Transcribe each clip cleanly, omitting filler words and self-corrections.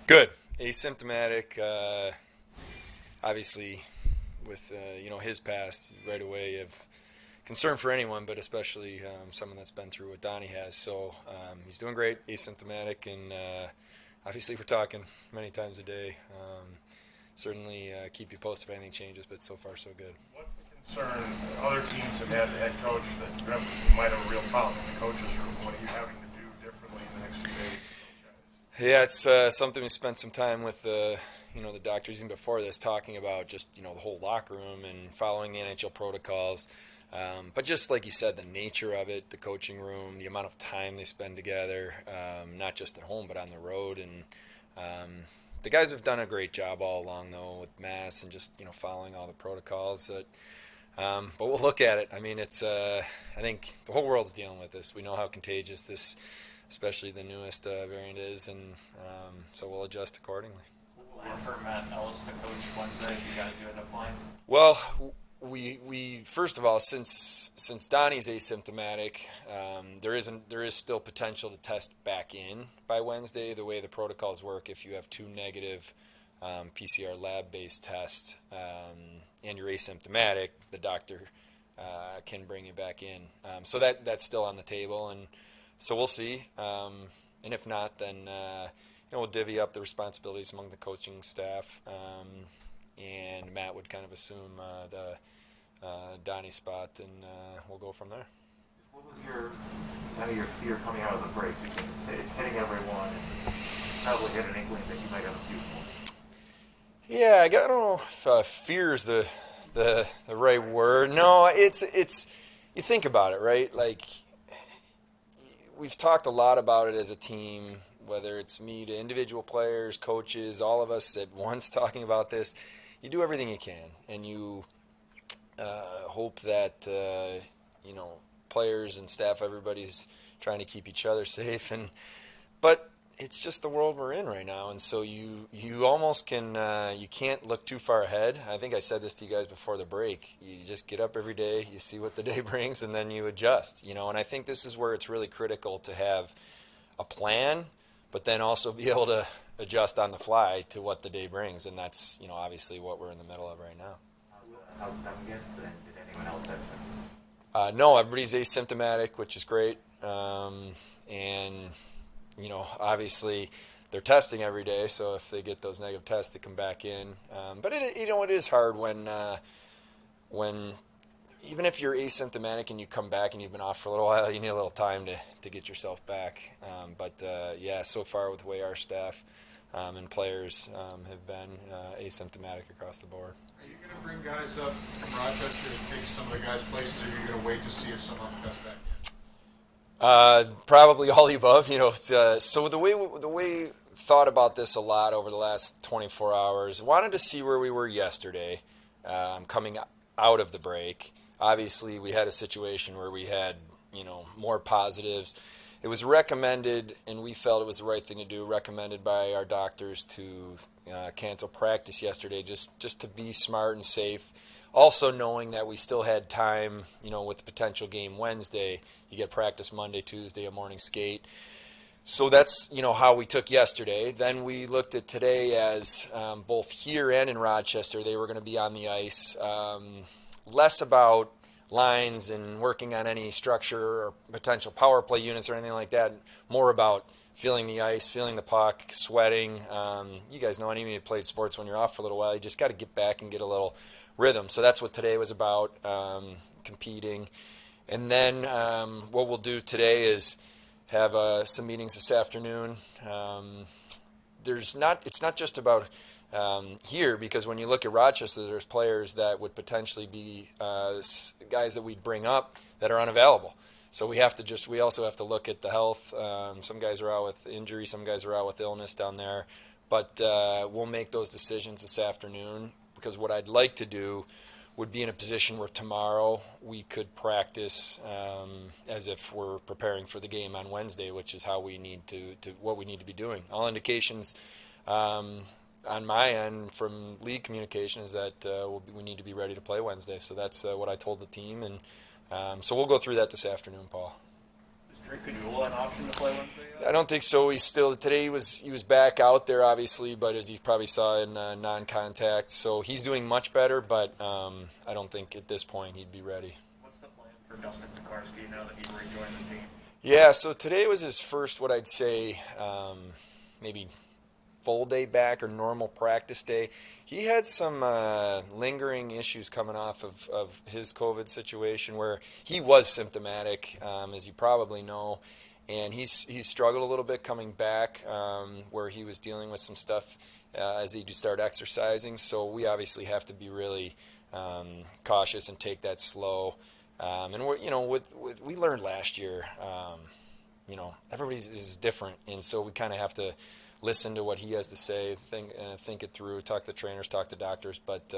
Good. Asymptomatic. Obviously, with his past, right away of concern for anyone, but especially someone that's been through what Donnie has. So he's doing great, asymptomatic, and obviously we're talking many times a day. Certainly keep you posted if anything changes, but so far so good. What's the concern? Other teams have had the head coach that might have a real problem in the coaches' room. What are you having to do differently in the next few days? Yeah, it's something we spent some time with the doctors even before this talking about, just the whole locker room and following the NHL protocols. But just like you said, the nature of it, the coaching room, the amount of time they spend together, not just at home but on the road, and the guys have done a great job all along though with masks and just following all the protocols. But we'll look at it. I mean, it's I think the whole world's dealing with this. We know how contagious this, especially the newest variant is, and so we'll adjust accordingly. For Matt Ellis, the coach, Wednesday, you guys do end up playing? Well, we first of all, since Donnie's asymptomatic, there is still potential to test back in by Wednesday. The way the protocols work, if you have two negative PCR lab-based tests and you're asymptomatic, the doctor can bring you back in. So that's still on the table, and so we'll see. And if not, then we'll divvy up the responsibilities among the coaching staff, and Matt would kind of assume the Donnie spot, and we'll go from there. What was your fear coming out of the break? Because it's hitting everyone, and probably had an inkling that you might have a few points. Yeah, I don't know if fear is the right word. No, it's you think about it, right? Like, we've talked a lot about it as a team, whether it's me to individual players, coaches, all of us at once talking about this. You do everything you can, and you hope that players and staff, everybody's trying to keep each other safe, but it's just the world we're in right now, and so you almost you can't look too far ahead. I think I said this to you guys before the break. You just get up every day, you see what the day brings, and then you adjust. And I think this is where it's really critical to have a plan, but then also be able to adjust on the fly to what the day brings, and that's obviously what we're in the middle of right now. How's that against, and did anyone else have symptoms? No, everybody's asymptomatic, which is great, and obviously they're testing every day, so if they get those negative tests, they come back in. But it is hard when even if you're asymptomatic and you come back and you've been off for a little while, you need a little time to get yourself back. But so far with the way our staff and players have been asymptomatic across the board. Are you going to bring guys up from Rochester to take some of the guys' places, or are you going to wait to see if some of them test back in? Probably all the above. So the way thought about this a lot over the last 24 hours. Wanted to see where we were yesterday, coming out of the break. Obviously, we had a situation where we had more positives. It was recommended, and we felt it was the right thing to do, recommended by our doctors to cancel practice yesterday just to be smart and safe. Also knowing that we still had time, with the potential game Wednesday. You get practice Monday, Tuesday, a morning skate. So that's, how we took yesterday. Then we looked at today as both here and in Rochester, they were going to be on the ice. Less about lines and working on any structure or potential power play units or anything like that. More about feeling the ice, feeling the puck, sweating. You guys know, anyone who played sports, when you're off for a little while, you just got to get back and get a little rhythm. So that's what today was about, competing. And then what we'll do today is have some meetings this afternoon. It's not just about here, because when you look at Rochester, there's players that would potentially be guys that we'd bring up that are unavailable. So we also have to look at the health. Some guys are out with injury, some guys are out with illness down there. But we'll make those decisions this afternoon, because what I'd like to do would be in a position where tomorrow we could practice as if we're preparing for the game on Wednesday, which is how we need what we need to be doing. All indications on my end from league communication is that we need to be ready to play Wednesday. So that's what I told the team, and so we'll go through that this afternoon, Paul. This Could you rule an option to play Wednesday? I don't think so. Today he was back out there obviously, but as you probably saw in non-contact, so he's doing much better. But I don't think at this point he'd be ready. What's the plan for Dustin Tokarski now that he rejoined the team? Yeah, so today was his first, what I'd say, maybe full day back or normal practice day. He had some lingering issues coming off of his COVID situation where he was symptomatic, as you probably know, and he's struggled a little bit coming back, where he was dealing with some stuff as he started exercising. So we obviously have to be really cautious and take that slow. And we're, we learned last year, everybody's is different, and so we kind of have to listen to what he has to say, think it through, talk to trainers, talk to doctors, but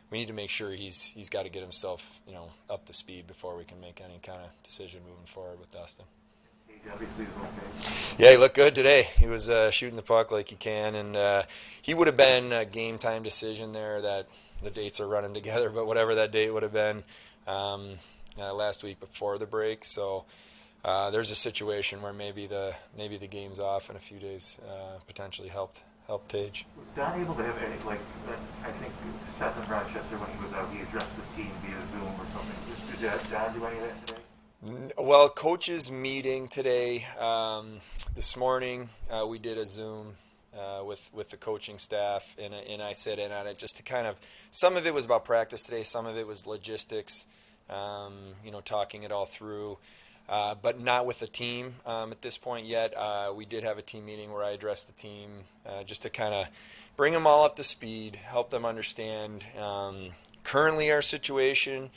we need to make sure he's got to get himself, up to speed before we can make any kind of decision moving forward with Dustin. Obviously, okay. Yeah, he looked good today. He was shooting the puck like he can, and he would have been a game time decision there. That the dates are running together, but whatever that date would have been last week before the break. So there's a situation where maybe the game's off in a few days potentially helped Tage. Was Don able to have any, I think Seth in Rochester, when he was out, he addressed the team via Zoom or something. Did Don do any of that today? Well, coaches meeting today. This morning we did a Zoom with the coaching staff, and I sat in on it just to kind of, some of it was about practice today, some of it was logistics, talking it all through, but not with the team at this point yet. We did have a team meeting where I addressed the team just to kind of bring them all up to speed, help them understand currently our situation,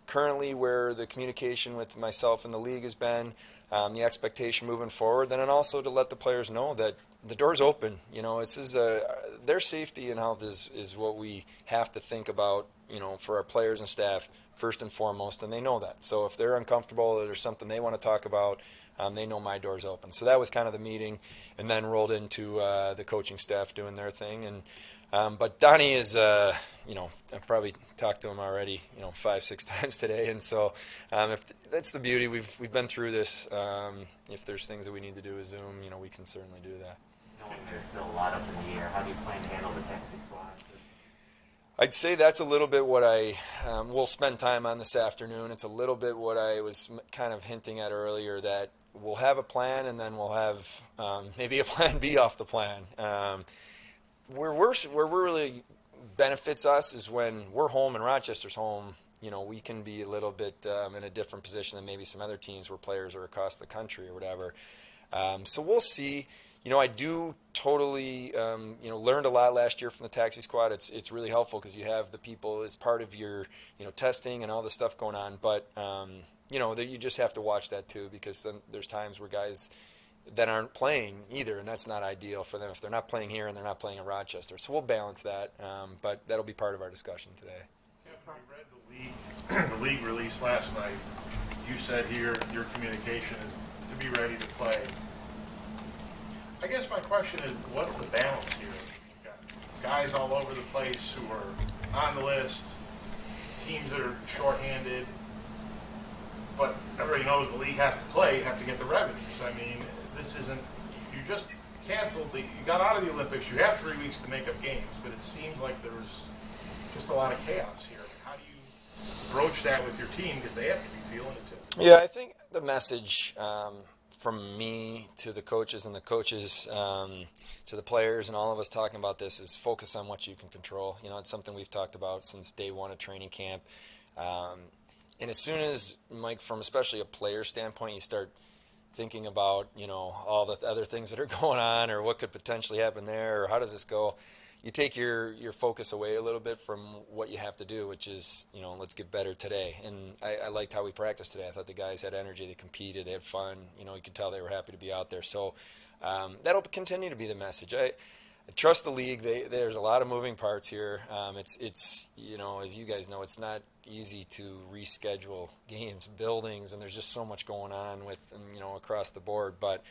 currently where the communication with myself and the league has been, the expectation moving forward, and then also to let the players know that the door's open. Their safety and health is what we have to think about, for our players and staff first and foremost, and they know that. So if they're uncomfortable or there's something they want to talk about, they know my door's open. So that was kind of the meeting, and then rolled into the coaching staff doing their thing. And but Donnie is, I've probably talked to him already, 5-6 times today, and so if that's the beauty. We've been through this. If there's things that we need to do with Zoom, we can certainly do that. Knowing there's still a lot up in the air, how do you plan to handle the taxi squad? I'd say that's a little bit what we'll spend time on this afternoon. It's a little bit what I was kind of hinting at earlier, that we'll have a plan, and then we'll have maybe a plan B off the plan. Where really benefits us is when we're home and Rochester's home. We can be a little bit in a different position than maybe some other teams where players are across the country or whatever. So we'll see. I do totally, learned a lot last year from the taxi squad. It's really helpful because you have the people as part of your, testing and all the stuff going on. But, that you just have to watch that too, because then there's times where guys that aren't playing either, and that's not ideal for them if they're not playing here and they're not playing in Rochester. So we'll balance that, but that'll be part of our discussion today. Kevyn, we read the league release last night. You said here your communication is to be ready to play. I guess my question is, what's the balance here? You've got guys all over the place who are on the list, teams that are shorthanded, but everybody knows the league has to play, you have to get the revenues. I mean, this isn't, you just canceled, you got out of the Olympics, you have 3 weeks to make up games, but it seems like there's just a lot of chaos here. How do you broach that with your team, because they have to be feeling it too? Yeah, I think the message from me to the coaches and the coaches to the players and all of us talking about this is focus on what you can control. It's something we've talked about since day one of training camp. And as soon as, Mike, from especially a player standpoint, you start thinking about, all the other things that are going on or what could potentially happen there or how does this go, you take your focus away a little bit from what you have to do, which is, let's get better today. And I liked how we practiced today. I thought the guys had energy, they competed, they had fun. You could tell they were happy to be out there. So that'll continue to be the message. I trust the league. There's a lot of moving parts here. It's as you guys know, it's not easy to reschedule games, buildings, and there's just so much going on with across the board. But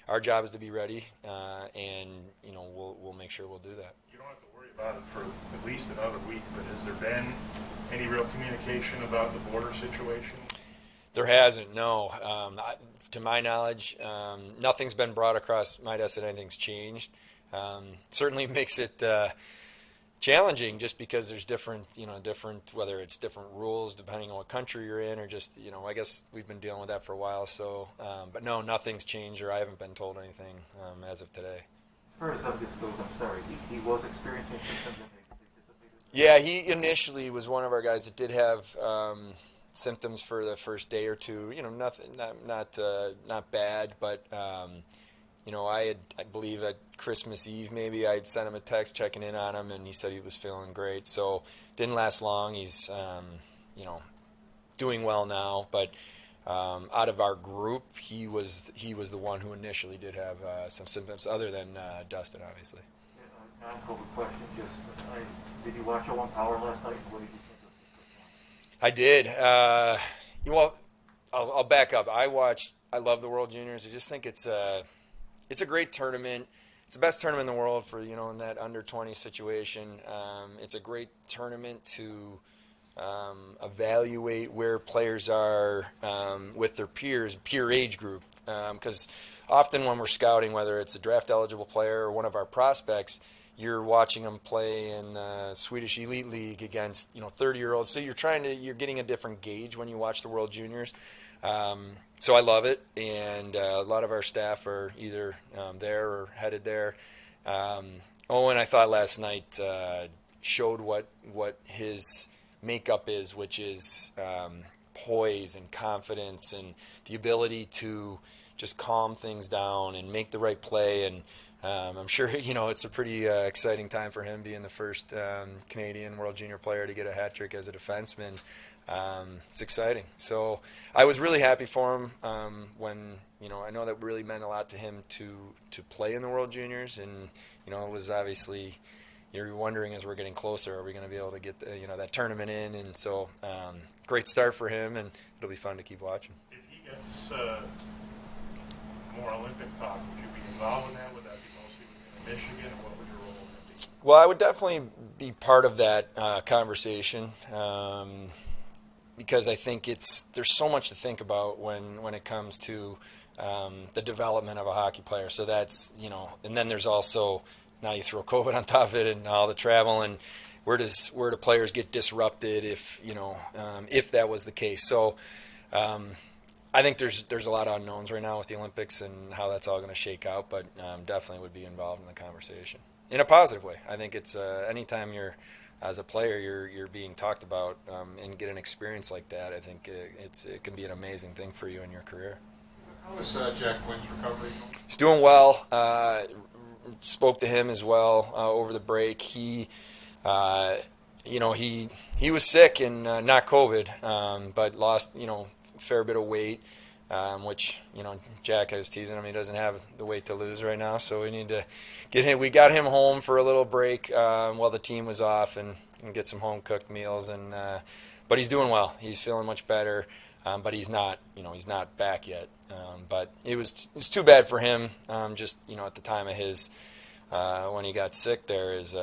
our job is to be ready, and we'll make sure we'll do that. You don't have to worry about it for at least another week. But has there been any real communication about the border situation? There hasn't, no. To my knowledge, nothing's been brought across my desk that anything's changed. Certainly makes it challenging just because there's different, whether it's different rules depending on what country you're in, or just, I guess we've been dealing with that for a while. So, but no, nothing's changed, or I haven't been told anything as of today. As far as this goes, I'm sorry, he was experiencing symptoms and they dissipated? Yeah, he initially was one of our guys that did have symptoms for the first day or two. Nothing, not bad, but I believe at Christmas Eve maybe I had sent him a text checking in on him, and he said he was feeling great. So didn't last long. He's doing well now, but out of our group, he was the one who initially did have some symptoms, other than Dustin, obviously. Non-COVID question, did you watch O1 Power last night? What did you think of I did. Well, I'll back up. I love the World Juniors. I just think it's a great tournament. It's the best tournament in the world for, in that under 20 situation. It's a great tournament to evaluate where players are with their peer age group. Because often when we're scouting, whether it's a draft eligible player or one of our prospects, you're watching them play in the Swedish Elite League against 30-year-olds. So you're getting a different gauge when you watch the World Juniors. So I love it, and a lot of our staff are either there or headed there. Owen, I thought last night showed what his makeup is, which is poise and confidence and the ability to just calm things down and make the right play. And I'm sure it's a pretty exciting time for him, being the first Canadian World Junior player to get a hat trick as a defenseman. It's exciting. So I was really happy for him when I know that really meant a lot to him to play in the World Juniors, and it was obviously, you're wondering as we're getting closer, are we going to be able to get that tournament in? And so great start for him, and it'll be fun to keep watching. If he gets more Olympic talk, would you be involved in that? Would that be mostly within Michigan, or what would your role in that be? Well, I would definitely be part of that conversation. Because I think there's so much to think about when it comes to the development of a hockey player. So that's, and then there's also, now you throw COVID on top of it and all the travel, and where do players get disrupted if that was the case. So I think there's a lot of unknowns right now with the Olympics and how that's all going to shake out, but definitely would be involved in the conversation in a positive way. I think it's anytime as a player, you're being talked about and get an experience like that, I think it can be an amazing thing for you in your career. How is Jack Quinn's recovery going? He's doing well. Spoke to him as well over the break. He was sick and not COVID, but lost a fair bit of weight. Which Jack has teasing him, he doesn't have the weight to lose right now, so we need to get him. We got him home for a little break while the team was off, and get some home cooked meals. And but he's doing well. He's feeling much better, but he's not back yet. But it was too bad for him. Just at the time of his when he got sick, he was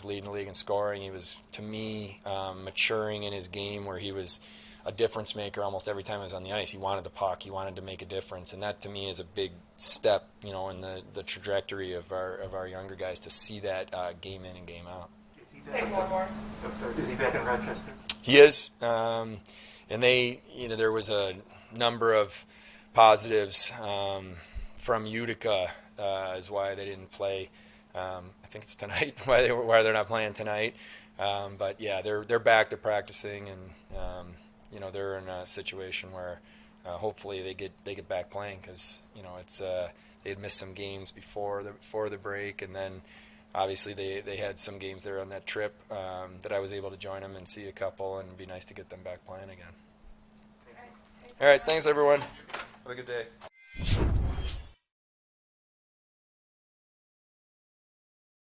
leading the league in scoring. He was, to me, maturing in his game, where he was a difference maker almost every time he was on the ice. He wanted the puck. He wanted to make a difference, and that to me is a big step, in the trajectory of our younger guys, to see that game in and game out. Take one more. Is he back in Rochester? He is, and there was a number of positives from Utica is why they didn't play. I think it's tonight. why they're not playing tonight. But yeah, they're back. They're practicing, and they're in a situation where hopefully they get back playing, because it's they had missed some games before the break, and then obviously they had some games there on that trip that I was able to join them and see a couple, and it'd be nice to get them back playing again. All right, thanks everyone. Have a good day.